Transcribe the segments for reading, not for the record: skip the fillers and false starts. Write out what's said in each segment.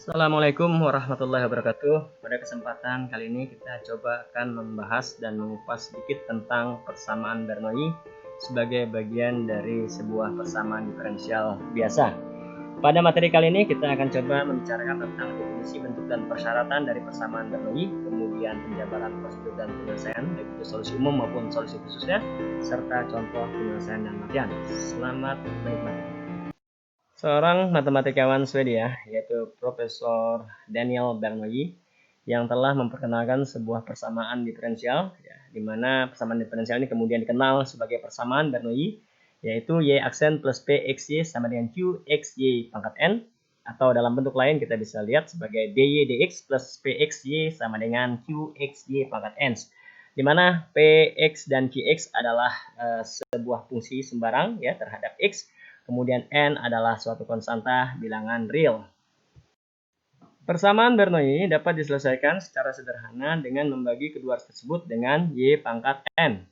Assalamualaikum warahmatullahi wabarakatuh. Pada kesempatan kali ini kita coba akan membahas dan mengupas sedikit tentang persamaan Bernoulli sebagai bagian dari sebuah persamaan diferensial biasa. Pada materi kali ini kita akan coba membicarakan tentang definisi, bentuk, dan persyaratan dari persamaan Bernoulli, kemudian penjabaran prosedur dan penyelesaian, baik itu solusi umum maupun solusi khususnya, serta contoh penyelesaian dan latihan. Selamat menikmati. Seorang matematikawan Swedia, yaitu Profesor Daniel Bernoulli, yang telah memperkenalkan sebuah persamaan diferensial, ya, di mana persamaan diferensial ini kemudian dikenal sebagai persamaan Bernoulli, yaitu y aksen plus p xy sama dengan q xy pangkat n, atau dalam bentuk lain kita bisa lihat sebagai dy dx plus p xy sama dengan q xy pangkat n, di mana p, x, dan qx adalah sebuah fungsi sembarang ya terhadap x. Kemudian n adalah suatu konstanta bilangan real. Persamaan Bernoulli dapat diselesaikan secara sederhana dengan membagi kedua tersebut dengan y pangkat n.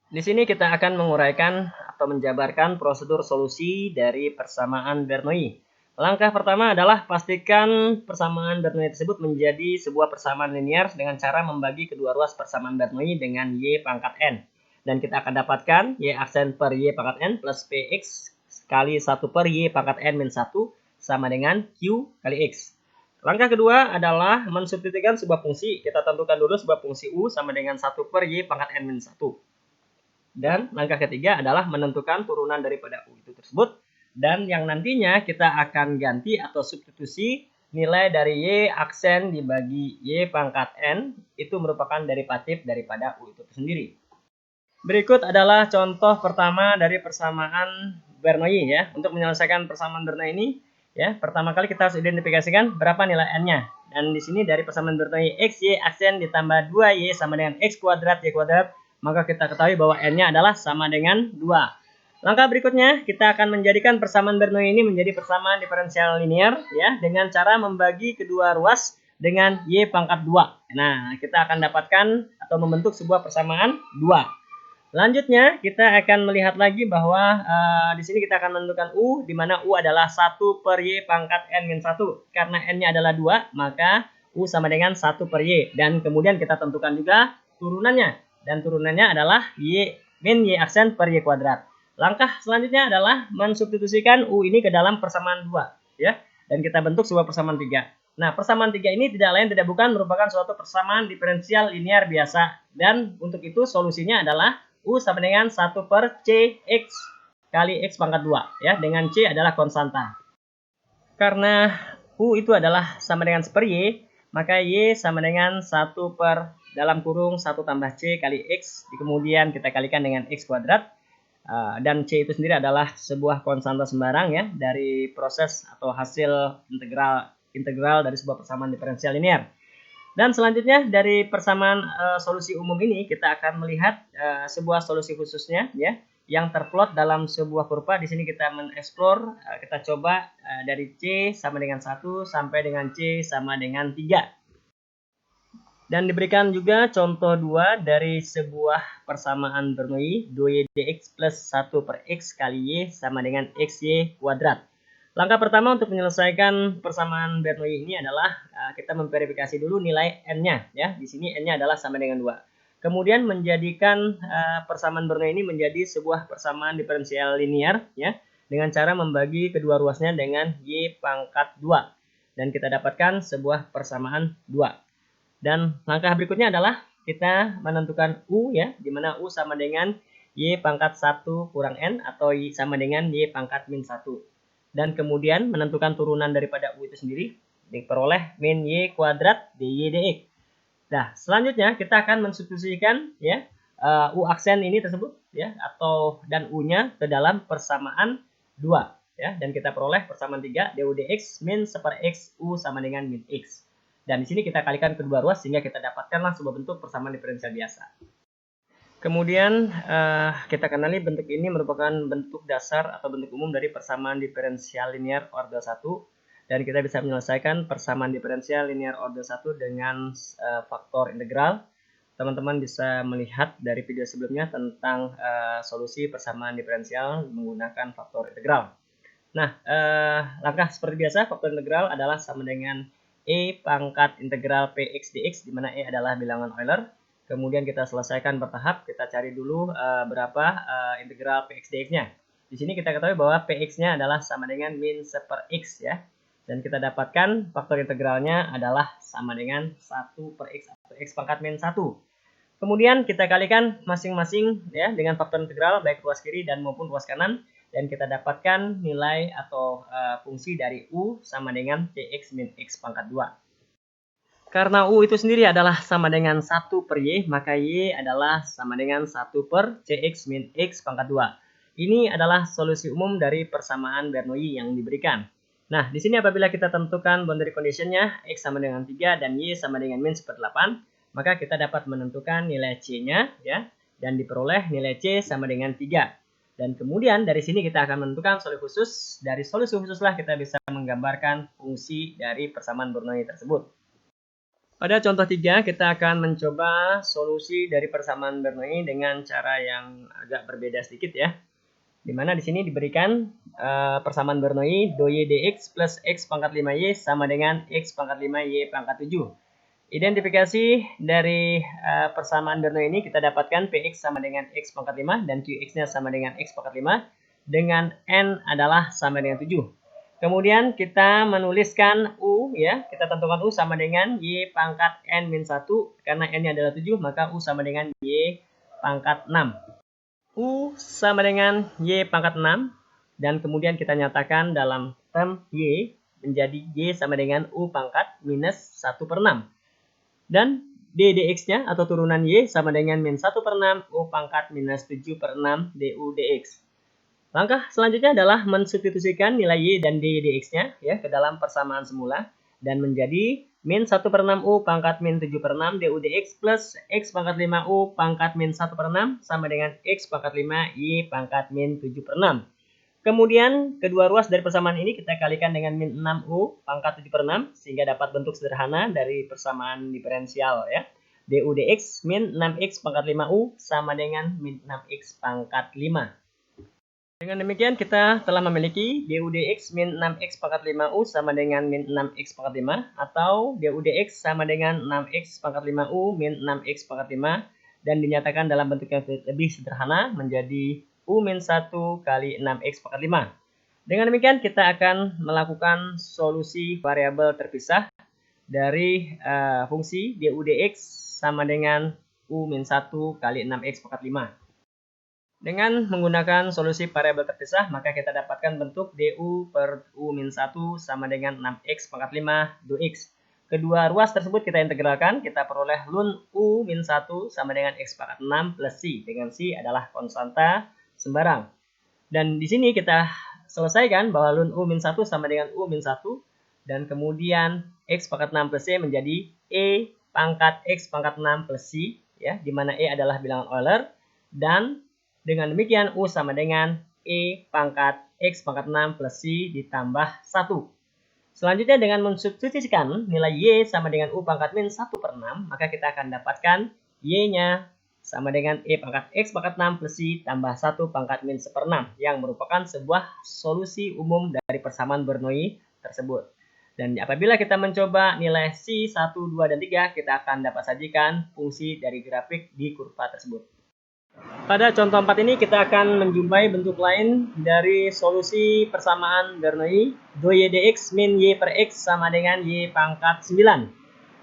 Di sini kita akan menguraikan atau menjabarkan prosedur solusi dari persamaan Bernoulli. Langkah pertama adalah pastikan persamaan Bernoulli tersebut menjadi sebuah persamaan linear dengan cara membagi kedua ruas persamaan Bernoulli dengan y pangkat n. Dan kita akan dapatkan y aksen per y pangkat n plus px kali 1 per y pangkat n min 1 sama dengan q kali x. Langkah kedua adalah mensubstitusikan sebuah fungsi. Kita tentukan dulu sebuah fungsi u sama dengan 1 per y pangkat n min 1. Dan langkah ketiga adalah menentukan turunan daripada u itu tersebut. Dan yang nantinya kita akan ganti atau substitusi nilai dari y aksen dibagi y pangkat n itu merupakan derivatif daripada u itu sendiri. Berikut adalah contoh pertama dari persamaan Bernoulli ya. Untuk menyelesaikan persamaan Bernoulli ini ya, pertama kali kita harus identifikasikan berapa nilai n-nya. Dan di sini dari persamaan Bernoulli x y aksen ditambah 2y sama dengan x kuadrat y kuadrat, maka kita ketahui bahwa n-nya adalah sama dengan 2. Langkah berikutnya kita akan menjadikan persamaan Bernoulli ini menjadi persamaan diferensial linear ya dengan cara membagi kedua ruas dengan y pangkat 2. Nah, kita akan dapatkan atau membentuk sebuah persamaan 2. Selanjutnya kita akan melihat lagi bahwa di sini kita akan menentukan u, di mana u adalah 1 per y pangkat n min 1. Karena n-nya adalah 2, maka u sama dengan 1 per y. Dan kemudian kita tentukan juga turunannya. Dan turunannya adalah y min y aksen per y kuadrat. Langkah selanjutnya adalah mensubstitusikan u ini ke dalam persamaan 2. Ya. Dan kita bentuk sebuah persamaan 3. Nah, persamaan 3 ini tidak lain tidak bukan merupakan suatu persamaan diferensial linear biasa. Dan untuk itu solusinya adalah u sama dengan 1 per cx kali x pangkat 2 ya, dengan c adalah konstanta. Karena u itu adalah sama dengan 1 per y, maka y sama dengan 1 per dalam kurung 1 tambah c kali x, kemudian kita kalikan dengan x kuadrat. Dan c itu sendiri adalah sebuah konstanta sembarang ya dari proses atau hasil integral dari sebuah persamaan diferensial linear. Dan selanjutnya dari persamaan solusi umum ini kita akan melihat sebuah solusi khususnya ya yang terplot dalam sebuah kurva. Di sini kita mengeksplor, kita coba dari C sama dengan 1 sampai dengan C sama dengan 3. Dan diberikan juga contoh 2 dari sebuah persamaan Bernoulli 2y dx plus 1 per x kali y sama dengan xy kuadrat. Langkah pertama untuk menyelesaikan persamaan Bernoulli ini adalah kita memverifikasi dulu nilai n-nya ya. Di sini n-nya adalah sama dengan 2. Kemudian menjadikan persamaan Bernoulli ini menjadi sebuah persamaan diferensial linear ya dengan cara membagi kedua ruasnya dengan y pangkat 2 dan kita dapatkan sebuah persamaan 2. Dan langkah berikutnya adalah kita menentukan u ya, di mana u sama dengan y pangkat 1 kurang n atau y sama dengan y pangkat min 1. Dan kemudian menentukan turunan daripada u itu sendiri diperoleh min y kuadrat dy dx. Nah, selanjutnya kita akan mensubstitusikan ya u aksen ini tersebut ya atau dan u-nya ke dalam persamaan 2 ya, dan kita peroleh persamaan 3 du dx min 1 per x u sama dengan min x. Dan di sini kita kalikan kedua ruas sehingga kita dapatkanlah sebuah bentuk persamaan diferensial biasa. Kemudian kita kenali bentuk ini merupakan bentuk dasar atau bentuk umum dari persamaan diferensial linear order 1 dan kita bisa menyelesaikan persamaan diferensial linear order 1 dengan faktor integral. Teman-teman bisa melihat dari video sebelumnya tentang solusi persamaan diferensial menggunakan faktor integral. Nah, langkah seperti biasa, faktor integral adalah sama dengan E pangkat integral Px dx, di mana E adalah bilangan Euler. Kemudian kita selesaikan bertahap, kita cari dulu berapa integral Px dx-nya. Di sini kita ketahui bahwa Px-nya adalah sama dengan min 1 per X ya. Dan kita dapatkan faktor integralnya adalah sama dengan 1 per X atau X pangkat min 1. Kemudian kita kalikan masing-masing ya dengan faktor integral baik ruas kiri dan maupun ruas kanan, dan kita dapatkan nilai atau fungsi dari U sama dengan Cx min X pangkat 2. Karena U itu sendiri adalah sama dengan 1 per Y, maka Y adalah sama dengan 1 per Cx min X pangkat 2. Ini adalah solusi umum dari persamaan Bernoulli yang diberikan. Nah, di sini apabila kita tentukan boundary condition-nya X sama dengan 3 dan Y sama dengan min 1/8, maka kita dapat menentukan nilai C-nya ya, dan diperoleh nilai C sama dengan 3. Dan kemudian dari sini kita akan menentukan solusi khusus. Dari solusi khususlah kita bisa menggambarkan fungsi dari persamaan Bernoulli tersebut. Pada contoh 3 kita akan mencoba solusi dari persamaan Bernoulli dengan cara yang agak berbeda sedikit ya. Dimana di sini diberikan persamaan Bernoulli dou y dx plus x pangkat 5y sama dengan x pangkat 5y pangkat 7. Identifikasi dari persamaan Bernoulli ini kita dapatkan Px sama dengan x pangkat 5 dan Qx-nya sama dengan x pangkat 5 dengan n adalah sama dengan 7. Kemudian kita menuliskan U ya, kita tentukan U sama dengan Y pangkat n min 1, karena n-nya adalah 7 maka U sama dengan Y pangkat 6. U sama dengan Y pangkat 6 dan kemudian kita nyatakan dalam term Y menjadi Y sama dengan U pangkat minus 1 per 6. Dan d dx-nya atau turunan Y sama dengan min 1 per 6 U pangkat minus 7 per 6 du dx. Langkah selanjutnya adalah mensubstitusikan nilai Y dan d dx-nya ya ke dalam persamaan semula dan menjadi min 1 per 6 U pangkat min 7 per 6 du dx plus x pangkat 5 U pangkat min 1 per 6 sama dengan x pangkat 5 Y pangkat min 7 per 6. Kemudian kedua ruas dari persamaan ini kita kalikan dengan min 6U pangkat 7 per 6 sehingga dapat bentuk sederhana dari persamaan diferensial ya. du dx min 6x pangkat 5U sama dengan min 6x pangkat 5. Dengan demikian kita telah memiliki du dx min 6x pangkat 5U sama dengan min 6x pangkat 5 atau du dx sama dengan 6x pangkat 5U min 6x pangkat 5 dan dinyatakan dalam bentuk yang lebih sederhana menjadi U min 1 kali 6x pangkat 5. Dengan demikian kita akan melakukan solusi variabel terpisah dari fungsi du dx sama dengan U min 1 kali 6x pangkat 5. Dengan menggunakan solusi variabel terpisah, maka kita dapatkan bentuk du per U min 1 sama dengan 6x pangkat 5 dx. Kedua ruas tersebut kita integralkan, kita peroleh ln U min 1 sama dengan x pangkat 6 plus C, dengan C adalah konstanta sembarang. Dan di sini kita selesaikan bahwa ln U min 1 sama dengan U min 1, dan kemudian x pangkat 6 plus C menjadi E pangkat x pangkat 6 plus C, ya, di mana E adalah bilangan Euler, dan dengan demikian U sama dengan E pangkat x pangkat 6 plus C ditambah 1. Selanjutnya dengan mensubstitusikan nilai Y sama dengan U pangkat min 1 per 6, maka kita akan dapatkan Y-nya sama dengan E pangkat X pangkat 6 plus C tambah 1 pangkat min 1 per 6, yang merupakan sebuah solusi umum dari persamaan Bernoulli tersebut. Dan apabila kita mencoba nilai C, 1, 2, dan 3, kita akan dapat sajikan fungsi dari grafik di kurva tersebut. Pada contoh 4 ini kita akan menjumpai bentuk lain dari solusi persamaan Bernoulli dou y dx min y per x sama dengan y pangkat 9.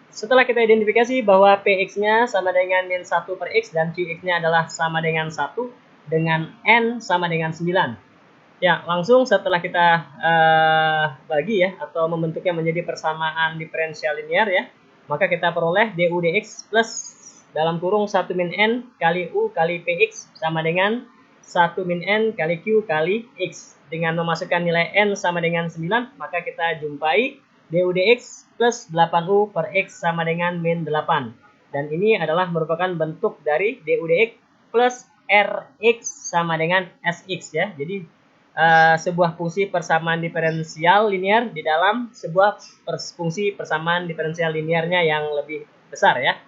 Setelah kita identifikasi bahwa px-nya sama dengan min 1 per x dan qx-nya adalah sama dengan 1 dengan n sama dengan 9. Ya, langsung setelah kita bagi ya atau membentuknya menjadi persamaan diferensial linear ya, maka kita peroleh du dx plus dalam kurung 1 min n kali U kali Px sama dengan 1 min n kali Q kali X. Dengan memasukkan nilai n sama dengan 9, maka kita jumpai du dx plus 8U per X sama dengan min 8. Dan ini adalah merupakan bentuk dari du dx plus Rx sama dengan Sx ya. Jadi sebuah fungsi persamaan diferensial linear di dalam sebuah fungsi persamaan diferensial linearnya yang lebih besar ya.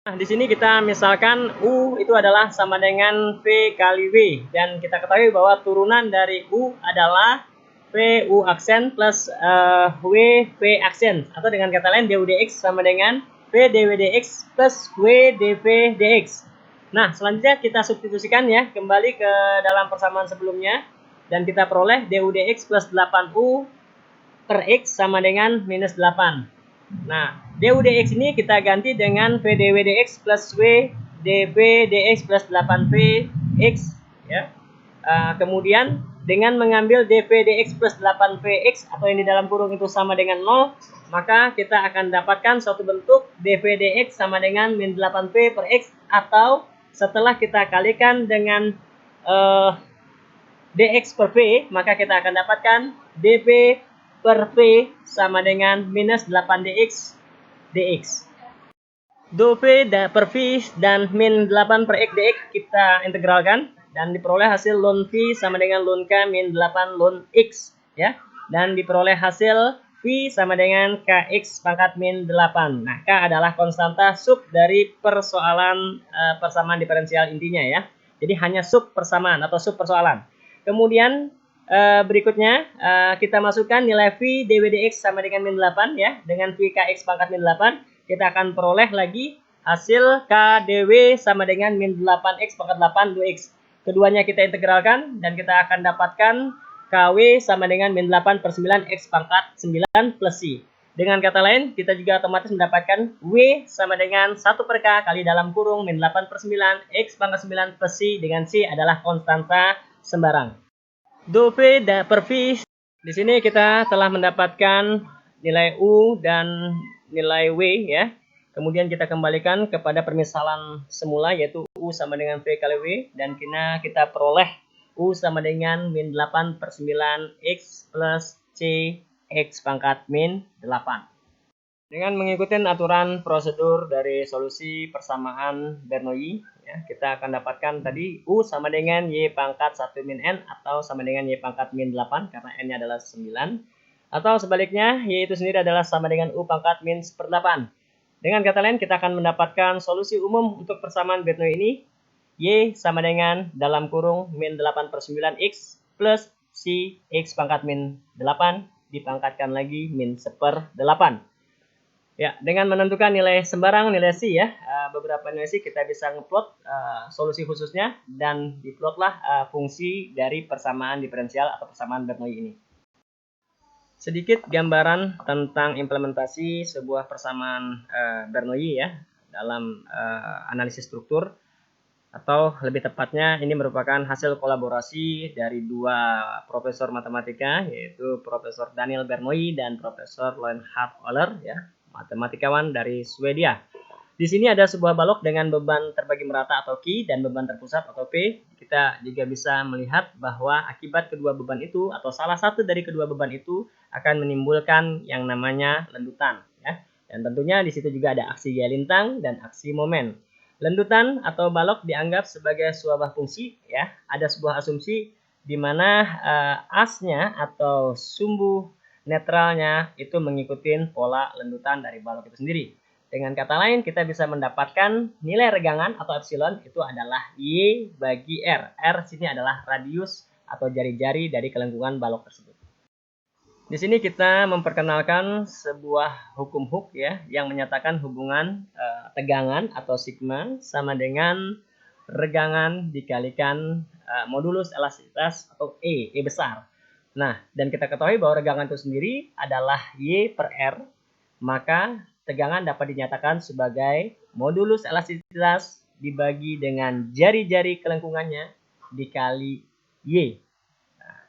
Nah, di sini kita misalkan U itu adalah sama dengan V kali W. Dan kita ketahui bahwa turunan dari U adalah V U aksen plus W V aksen. Atau dengan kata lain du dx sama dengan V dw dx plus W dv dx. Nah, selanjutnya kita substitusikan ya, kembali ke dalam persamaan sebelumnya. Dan kita peroleh du dx plus 8U per X sama dengan minus 8. Nah, du dx ini kita ganti dengan v dw dx plus w dv dx plus 8v x ya. Kemudian dengan mengambil dv dx plus 8vx atau yang di dalam kurung itu sama dengan 0, maka kita akan dapatkan suatu bentuk dv dx sama dengan min 8v per x, atau setelah kita kalikan dengan dx per v, maka kita akan dapatkan dv per v sama dengan minus 8 dx dx. Do v per v dan min 8 per x dx kita integralkan dan diperoleh hasil ln v sama dengan ln k min 8 ln x ya. Dan diperoleh hasil v sama dengan kx pangkat min 8. Nah, k adalah konstanta sub dari persoalan persamaan diferensial intinya ya. Jadi hanya sub persamaan atau sub persoalan. Kemudian berikutnya kita masukkan nilai v dw dx sama dengan min 8 ya. Dengan v kx pangkat min 8 kita akan peroleh lagi hasil k dw sama dengan min 8x pangkat 8 2x. Keduanya kita integralkan dan kita akan dapatkan kw sama dengan min 8 per 9x pangkat 9 plus c. Dengan kata lain, kita juga otomatis mendapatkan w sama dengan 1 per k kali dalam kurung min 8 per 9 x pangkat 9 plus c, dengan c adalah konstanta sembarang. Do v per v. Di sini kita telah mendapatkan nilai u dan nilai w ya. Kemudian kita kembalikan kepada permisalan semula, yaitu u sama dengan v kali w, dan kita peroleh u sama dengan min 8 per 9 x plus c x pangkat min 8. Dengan mengikuti aturan prosedur dari solusi persamaan Bernoulli ya, kita akan dapatkan tadi U sama dengan Y pangkat 1 min N atau sama dengan Y pangkat min 8 karena N-nya adalah 9. Atau sebaliknya, Y itu sendiri adalah sama dengan U pangkat min 1/8. Dengan kata lain, kita akan mendapatkan solusi umum untuk persamaan Bernoulli ini. Y sama dengan dalam kurung min 8 per 9X plus C X pangkat min 8 dipangkatkan lagi min 1/8. Ya, dengan menentukan nilai sembarang, nilai C ya, beberapa nilai C kita bisa ngeplot solusi khususnya dan diplotlah fungsi dari persamaan diferensial atau persamaan Bernoulli ini. Sedikit gambaran tentang implementasi sebuah persamaan Bernoulli ya dalam analisis struktur, atau lebih tepatnya ini merupakan hasil kolaborasi dari dua profesor matematika, yaitu Profesor Daniel Bernoulli dan Profesor Leonhard Euler ya, matematikawan dari Swedia. Di sini ada sebuah balok dengan beban terbagi merata atau Q dan beban terpusat atau P. Kita juga bisa melihat bahwa akibat kedua beban itu atau salah satu dari kedua beban itu akan menimbulkan yang namanya lendutan ya. Dan tentunya di situ juga ada aksi gaya lintang dan aksi momen. Lendutan atau balok dianggap sebagai sebuah fungsi ya. Ada sebuah asumsi di mana asnya atau sumbu netralnya itu mengikuti pola lendutan dari balok itu sendiri. Dengan kata lain, kita bisa mendapatkan nilai regangan atau epsilon itu adalah Y bagi R. R sini adalah radius atau jari-jari dari kelengkungan balok tersebut. Di sini kita memperkenalkan sebuah hukum Hooke ya, yang menyatakan hubungan tegangan atau sigma sama dengan regangan dikalikan modulus elastisitas atau E besar. Nah, dan kita ketahui bahwa regangan itu sendiri adalah Y per R, maka tegangan dapat dinyatakan sebagai modulus elastisitas dibagi dengan jari-jari kelengkungannya dikali Y. Nah,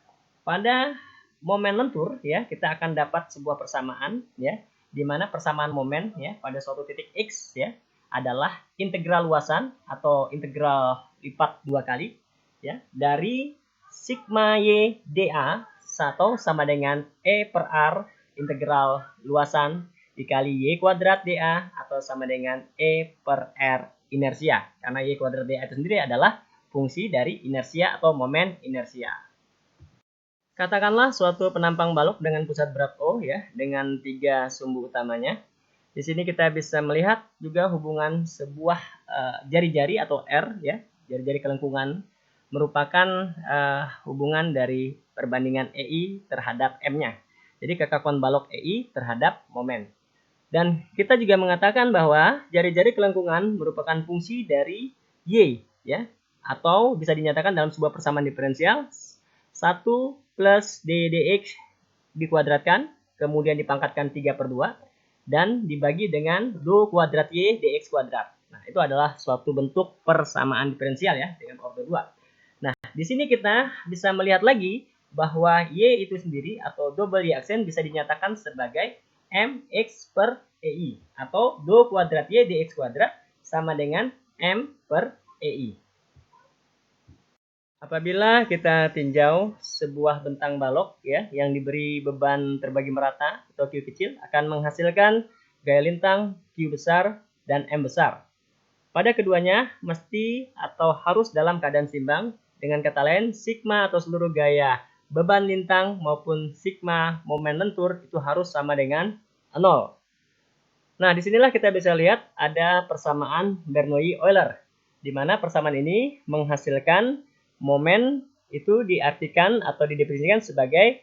pada momen lentur ya, kita akan dapat sebuah persamaan ya, di mana persamaan momen ya pada suatu titik X ya adalah integral luasan atau integral lipat 2 kali ya dari sigma Y dA atau sama dengan E per R integral luasan dikali Y kuadrat dA atau sama dengan E per R inersia. Karena Y kuadrat dA itu sendiri adalah fungsi dari inersia atau momen inersia. Katakanlah suatu penampang balok dengan pusat berat O ya, dengan 3 sumbu utamanya. Di sini kita bisa melihat juga hubungan sebuah jari-jari atau R ya, jari-jari kelengkungan merupakan hubungan dari perbandingan EI terhadap M-nya. Jadi kekakuan balok EI terhadap momen. Dan kita juga mengatakan bahwa jari-jari kelengkungan merupakan fungsi dari Y ya, atau bisa dinyatakan dalam sebuah persamaan diferensial 1 plus D dx dikuadratkan, kemudian dipangkatkan 3/2 dan dibagi dengan 2 kuadrat Y dx kuadrat. Nah, itu adalah suatu bentuk persamaan diferensial ya dengan order 2. Nah, di sini kita bisa melihat lagi bahwa Y itu sendiri atau double Y aksen bisa dinyatakan sebagai mx per EI atau 2 kuadrat Y dx kuadrat sama dengan M per EI. Apabila kita tinjau sebuah bentang balok ya yang diberi beban terbagi merata atau Q kecil akan menghasilkan gaya lintang Q besar dan M besar. Pada keduanya mesti atau harus dalam keadaan seimbang, dengan kata lain sigma atau seluruh gaya beban lintang maupun sigma momen lentur itu harus sama dengan 0. Nah, disinilah kita bisa lihat ada persamaan Bernoulli-Euler, di mana persamaan ini menghasilkan momen itu diartikan atau didefinisikan sebagai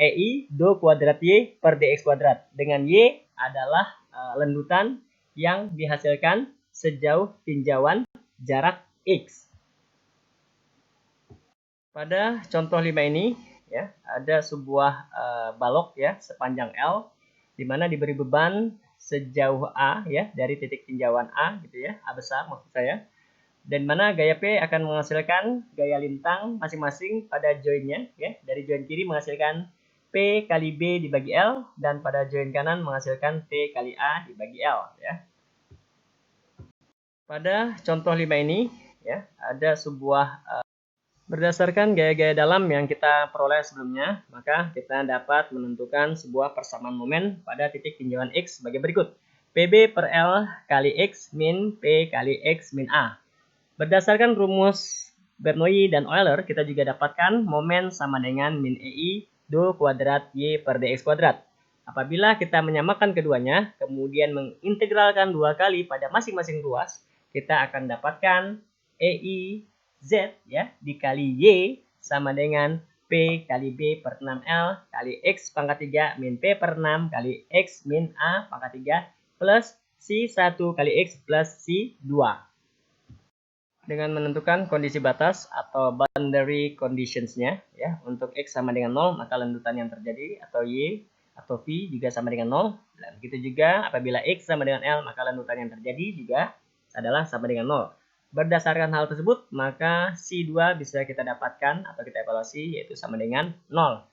EI 2 kuadrat Y per dx kuadrat, dengan Y adalah lendutan yang dihasilkan sejauh tinjauan jarak X. Pada contoh 5 ini ya, ada sebuah balok ya sepanjang L di mana diberi beban sejauh A ya dari titik tinjauan A gitu ya, A besar maksud saya. Dan mana gaya P akan menghasilkan gaya lintang masing-masing pada joinnya ya. Dari join kiri menghasilkan P kali B dibagi L dan pada join kanan menghasilkan P kali A dibagi L ya. Pada contoh 5 ini ya, ada sebuah berdasarkan gaya-gaya dalam yang kita peroleh sebelumnya, maka kita dapat menentukan sebuah persamaan momen pada titik tinjauan X sebagai berikut. PB per L kali X min P kali X min A. Berdasarkan rumus Bernoulli dan Euler, kita juga dapatkan momen sama dengan min EI 2 kuadrat Y per dx kuadrat. Apabila kita menyamakan keduanya, kemudian mengintegralkan 2 kali pada masing-masing ruas, kita akan dapatkan EI Z ya dikali Y sama dengan P kali B per 6L kali X pangkat 3 min P per 6 kali X min A pangkat 3 plus C1 kali X plus C2. Dengan menentukan kondisi batas atau boundary conditionsnya ya, untuk X sama dengan 0 maka lendutan yang terjadi atau Y atau V juga sama dengan 0. Dan begitu juga apabila X sama dengan L maka lendutan yang terjadi juga adalah sama dengan 0. Berdasarkan hal tersebut, maka C2 bisa kita dapatkan atau kita evaluasi yaitu sama dengan 0.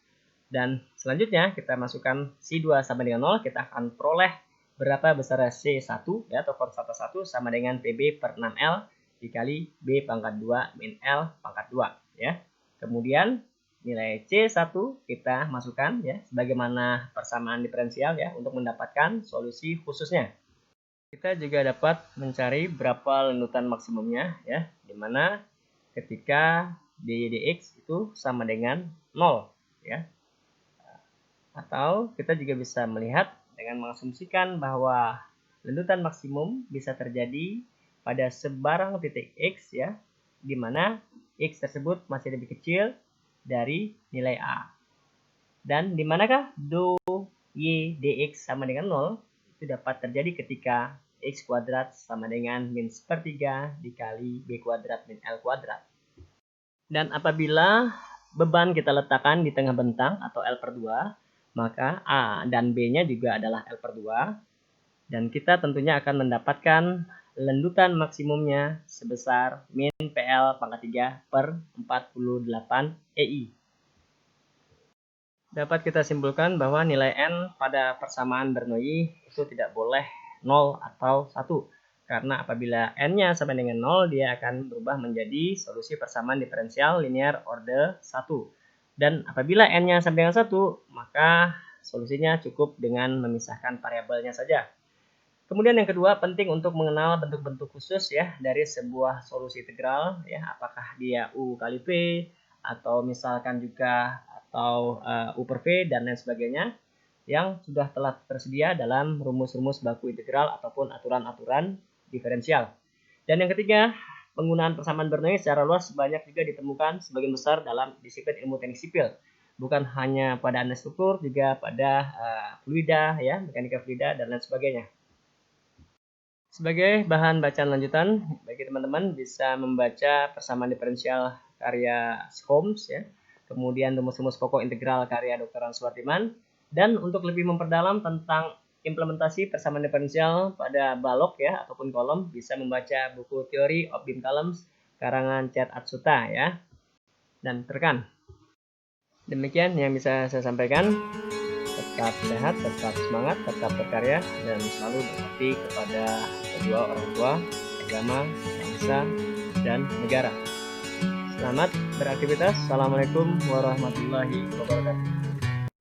Dan selanjutnya kita masukkan C2 sama dengan 0, kita akan peroleh berapa besar C1 ya atau konstan 1 sama dengan PB per 6L dikali B pangkat 2 min L pangkat 2 ya. Kemudian nilai C1 kita masukkan ya sebagaimana persamaan diferensial ya untuk mendapatkan solusi khususnya. Kita juga dapat mencari berapa lendutan maksimumnya ya, dimana ketika dy dx itu sama dengan 0 ya. Atau kita juga bisa melihat dengan mengasumsikan bahwa lendutan maksimum bisa terjadi pada sebarang titik x ya, dimana x tersebut masih lebih kecil dari nilai a. Dan dimanakah do y dx sama dengan 0 itu dapat terjadi ketika X kuadrat sama dengan min sepertiga dikali B kuadrat min L kuadrat. Dan apabila beban kita letakkan di tengah bentang atau L per 2, maka A dan B-nya juga adalah L per 2. Dan kita tentunya akan mendapatkan lendutan maksimumnya sebesar min PL pangkat 3 per 48 EI. Dapat kita simpulkan bahwa nilai N pada persamaan Bernoulli itu tidak boleh 0 atau 1. Karena apabila N-nya sama dengan 0, dia akan berubah menjadi solusi persamaan diferensial linear order 1. Dan apabila N-nya sama dengan 1, maka solusinya cukup dengan memisahkan variabelnya saja. Kemudian yang kedua, penting untuk mengenal bentuk-bentuk khusus ya dari sebuah solusi integral ya, apakah dia U kali P atau misalkan juga atau U per V dan lain sebagainya. yang sudah telah tersedia dalam rumus-rumus baku integral ataupun aturan-aturan diferensial. Dan yang ketiga, penggunaan persamaan Bernoulli secara luas banyak juga ditemukan sebagian besar dalam disiplin ilmu teknik sipil. Bukan hanya pada analisis struktur, juga pada fluida, ya, mekanika fluida dan lain sebagainya. Sebagai bahan bacaan lanjutan, bagi teman-teman bisa membaca persamaan diferensial karya Holmes, ya, kemudian rumus-rumus pokok integral karya Dr. Hans Suhartiman, dan untuk lebih memperdalam tentang implementasi persamaan diferensial pada balok, ya, ataupun kolom, bisa membaca buku Theory of Beam Columns karangan Chad Atsuta, ya, dan rekan. Demikian yang bisa saya sampaikan. Tetap sehat, tetap semangat, tetap berkarya, dan selalu berbakti kepada kedua orang tua, agama, bangsa, dan negara. Selamat beraktivitas. Assalamualaikum warahmatullahi wabarakatuh.